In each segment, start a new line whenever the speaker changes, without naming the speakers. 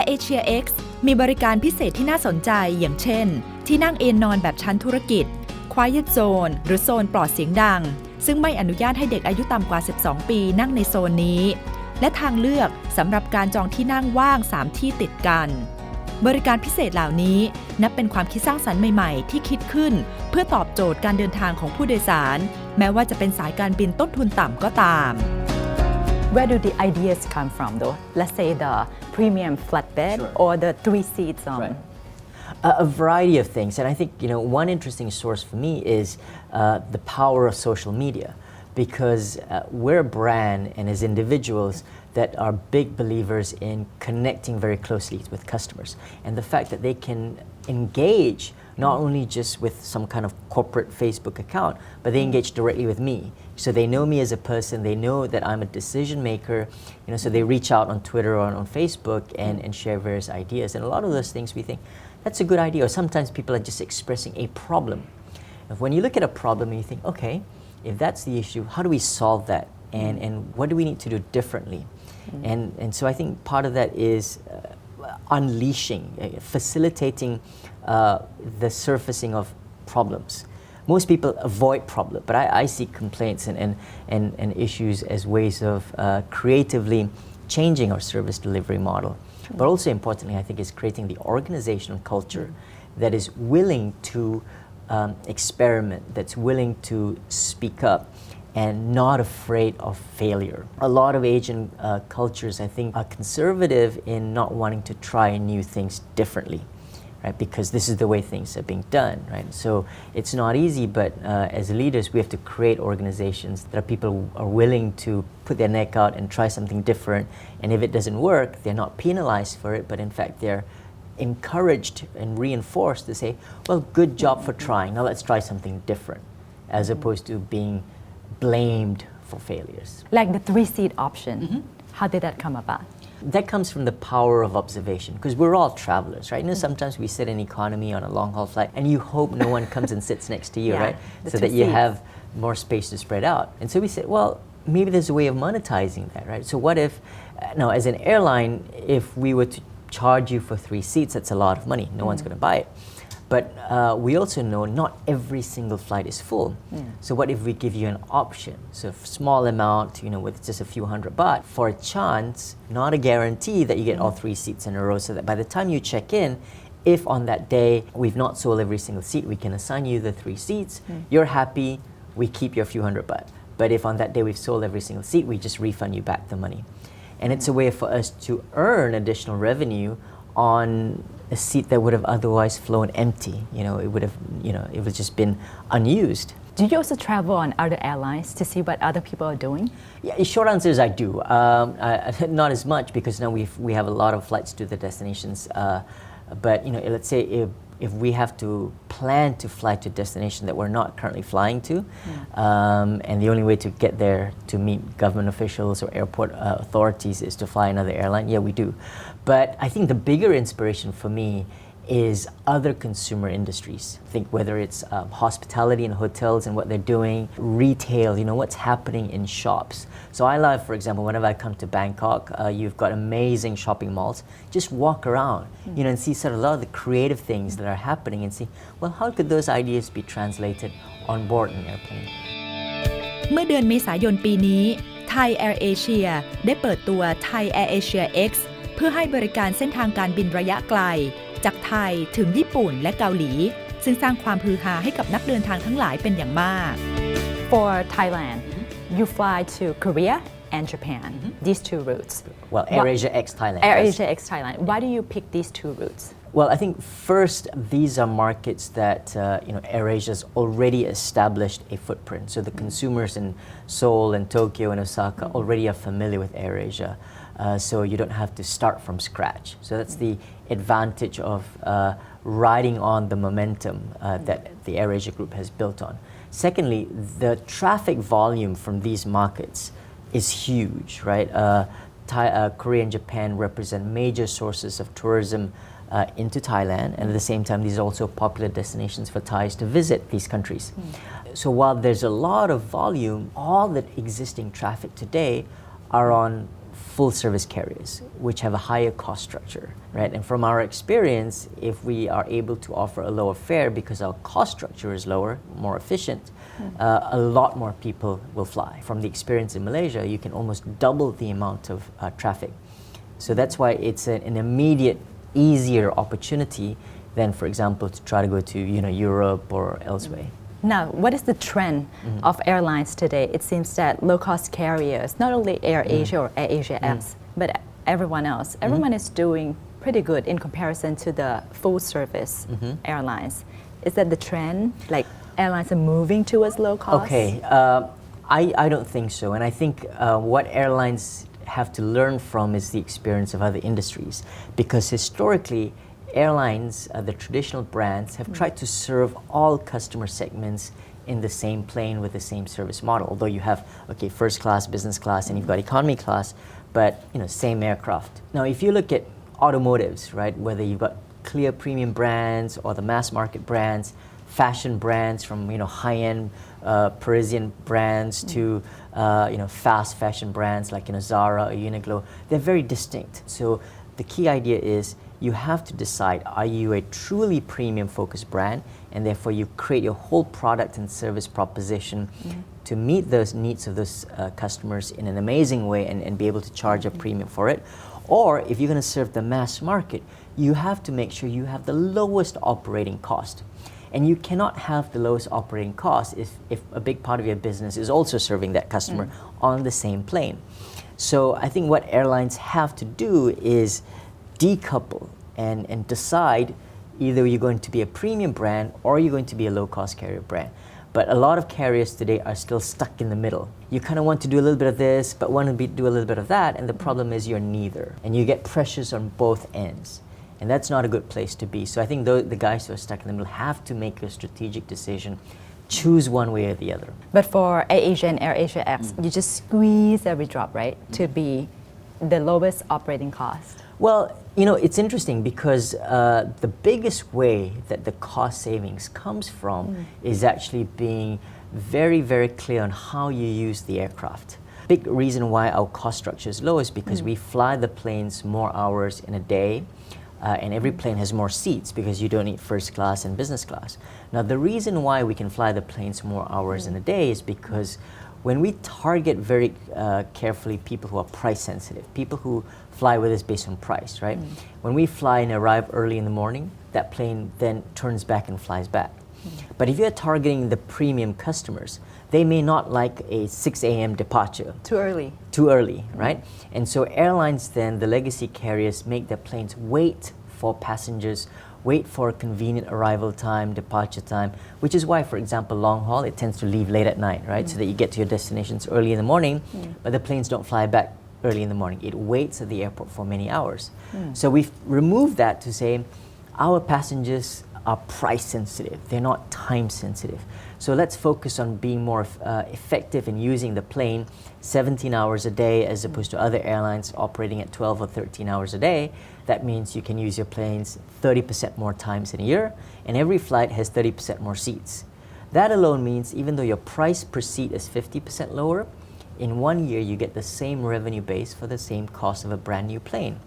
AirAsia X มีบริการพิเศษที่น่าสนใจอย่างเช่นที่นั่งเอนนอนแบบชั้นธุรกิจ Quiet Zone หรือโซนปลอดเสียงดังซึ่งไม่อนุญาตให้เด็กอายุต่ำกว่า 12 ปีนั่งในโซนนี้และทางเลือกสำหรับการจองที่นั่งว่าง 3 ที่ติดกันบริการพิเศษเหล่านี้นับเป็นความคิดสร้างสรรค์ใหม่ๆที่คิดขึ้นเพื่อตอบโจทย์การเดินทางของผู้โดยสารแม้ว่าจะเป็นสายการบินต้นทุนต่ำก็ตาม
Where do the ideas come from though? Let's say the premium flatbed or the 3 seats
Right. A variety of things, and I think one interesting source for me is the power of social media, because we're a brand and as individuals that are big believers in connecting very closely with customers, and the fact that they can engage not only just with some kind of corporate Facebook account, but they engage directly with me. So they know me as a person, they know that I'm a decision maker, so they reach out on Twitter or on Facebook and share various ideas. And a lot of those things we think, that's a good idea. Or sometimes people are just expressing a problem. When you look at a problem and you think, okay, if that's the issue, how do we solve that? And what do we need to do differently? And so I think part of that is unleashing, facilitating the surfacing of problems. Most people avoid problems, but I see complaints and issues as ways of creatively changing our service delivery model. But also importantly, I think is creating the organizational culture that is willing to experiment, that's willing to speak up, and not afraid of failure. A lot of Asian cultures, I think, are conservative in not wanting to try new things differently, right? Because this is the way things are being done, right? So it's not easy, but as leaders, we have to create organizations that people are willing to put their neck out and try something different. And if it doesn't work, they're not penalized for it, but in fact, they're encouraged and reinforced to say, well, good job for trying. Now let's try something different, as opposed to being blamed for failures.
Like the 3-seat option, how did that come about?
That comes from the power of observation, because we're all travelers, right? Sometimes we sit in economy on a long-haul flight, and you hope no one comes and sits next to you, right? So that you have more space to spread out. And so we said, well, maybe there's a way of monetizing that, right? So what if, now as an airline, if we were to charge you for 3 seats, that's a lot of money. No one's going to buy it. But we also know not every single flight is full. So what if we give you an option? So a small amount, with just a few hundred baht, for a chance, not a guarantee that you get all 3 seats in a row, so that by the time you check in, if on that day we've not sold every single seat, we can assign you the 3 seats. You're happy, we keep your few hundred baht. But if on that day we've sold every single seat, we just refund you back the money. And it's a way for us to earn additional revenue on a seat that would have otherwise flown empty. It would have, it would just been unused.
Do you also travel on other airlines to see what other people are doing?
Yeah, short answer is I do. Not as much, because now we have a lot of flights to the destinations. But let's say if we have to plan to fly to a destination that we're not currently flying to, and the only way to get there to meet government officials or airport authorities is to fly another airline, yeah, we do. But I think the bigger inspiration for me is other consumer industries. I think whether it's hospitality and hotels and what they're doing, retail, what's happening in shops. So I love, for example, whenever I come to Bangkok, you've got amazing shopping malls. Just walk around, and see sort of a lot of the creative things that are happening and see, well, how could those ideas be translated on board an airplane?
เมื่อเดือนเมษายนปีนี้ไทย AirAsia ได้เปิดตัว Thai AirAsia X เพื่อให้บริการเส้นทางการบินระยะไกลจากไทยถึงญี่ปุ่นและเกาหลีซึ่งสร้างความฮือฮาให้กับนักเดินทางทั้งหลายเป็นอย่างมาก
For Thailand, you fly to Korea and Japan, these 2 routes.
Well, AirAsia X Thailand.
AirAsia X Thailand. Why do you pick these 2 routes?
Well, I think first, these are markets that AirAsia's already established a footprint. So the consumers in Seoul and Tokyo and Osaka already are familiar with AirAsia. So you don't have to start from scratch. So that's the advantage of riding on the momentum that the AirAsia group has built on. Secondly, the traffic volume from these markets is huge, right? Korea and Japan represent major sources of tourism into Thailand, and at the same time, these are also popular destinations for Thais to visit these countries. So while there's a lot of volume, all the existing traffic today are on full service carriers, which have a higher cost structure, right? And from our experience, if we are able to offer a lower fare because our cost structure is lower, more efficient, a lot more people will fly. From the experience in Malaysia, you can almost double the amount of traffic. So that's why it's an immediate, easier opportunity than, for example, to try to go to Europe or elsewhere.
Now, what is the trend of airlines today? It seems that low-cost carriers, not only AirAsia or AirAsia X, but everyone else, everyone is doing pretty good in comparison to the full-service airlines. Is that the trend? Like airlines are moving towards low cost?
Okay, I don't think so. And I think what airlines have to learn from is the experience of other industries. Because historically, airlines, the traditional brands, have tried to serve all customer segments in the same plane with the same service model. Although you have, first class, business class, and you've got economy class, but same aircraft. Now, if you look at automotives, right, whether you've got clear premium brands or the mass market brands, fashion brands from high-end Parisian brands to fast fashion brands like Zara or Uniqlo, they're very distinct. So the key idea is you have to decide, are you a truly premium focused brand, and therefore you create your whole product and service proposition to meet those needs of those customers in an amazing way and be able to charge a premium for it. Or if you're going to serve the mass market, you have to make sure you have the lowest operating cost. And you cannot have the lowest operating cost if a big part of your business is also serving that customer on the same plane. So I think what airlines have to do is decouple and decide either you're going to be a premium brand or you're going to be a low-cost carrier brand. But a lot of carriers today are still stuck in the middle. You kind of want to do a little bit of this, but want to do a little bit of that, and the problem is you're neither. And you get pressures on both ends. And that's not a good place to be. So I think the guys who are stuck in the middle have to make a strategic decision, choose one way or the other.
But for AirAsia and AirAsia X, you just squeeze every drop, right, to be the lowest operating cost?
Well, it's interesting because the biggest way that the cost savings comes from is actually being very, very clear on how you use the aircraft. Big reason why our cost structure is low is because we fly the planes more hours in a day. And every plane has more seats because you don't need first class and business class. Now, the reason why we can fly the planes more hours in a day is because when we target very carefully people who are price sensitive, people who fly with us based on price, right? When we fly and arrive early in the morning, that plane then turns back and flies back. But if you're targeting the premium customers, they may not like a 6 a.m. departure.
Too early.
Too early, right? And so airlines then, the legacy carriers, make their planes wait for passengers, wait for a convenient arrival time, departure time, which is why, for example, long haul, it tends to leave late at night, right? So that you get to your destinations early in the morning, but the planes don't fly back early in the morning. It waits at the airport for many hours. So we've removed that to say our passengers are price sensitive. They're not time sensitive. So let's focus on being more effective in using the plane 17 hours a day as opposed to other airlines operating at 12 or 13 hours a day. That means you can use your planes 30% more times in a year, and every flight has 30% more seats. That alone means even though your price per seat is 50% lower, in 1 year you get the same revenue base for the same cost of a brand new plane.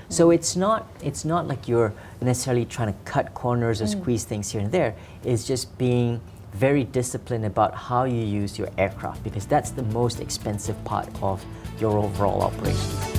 So it's not like you're necessarily trying to cut corners or squeeze things here and there. It's just being very disciplined about how you use your aircraft, because that's the most expensive part of your overall operation.